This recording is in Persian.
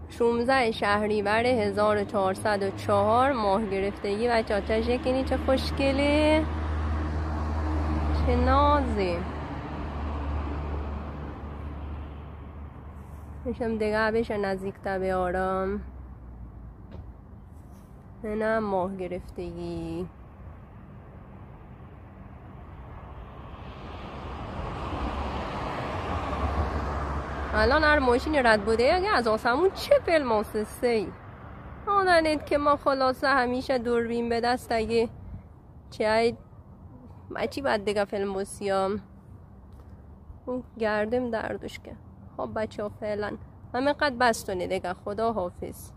16 شهریور 1404 ماه گرفتگی و چاچه شکنی چه خوشگله، چه نازی. میشم دیگه بشه نزدیکتر بیارم. اینم ماه گرفتگی. الان هر ماشین رد بوده اگه از آسمون چه فیلم آسسته ای آنانید که ما خلاصه همیشه دوربین به دست اگه چه چی باید دیگه فیلم بسیام اون گردم دردش که. خب بچه ها فعلا همه قد بستونه دیگه. خدا حافظ.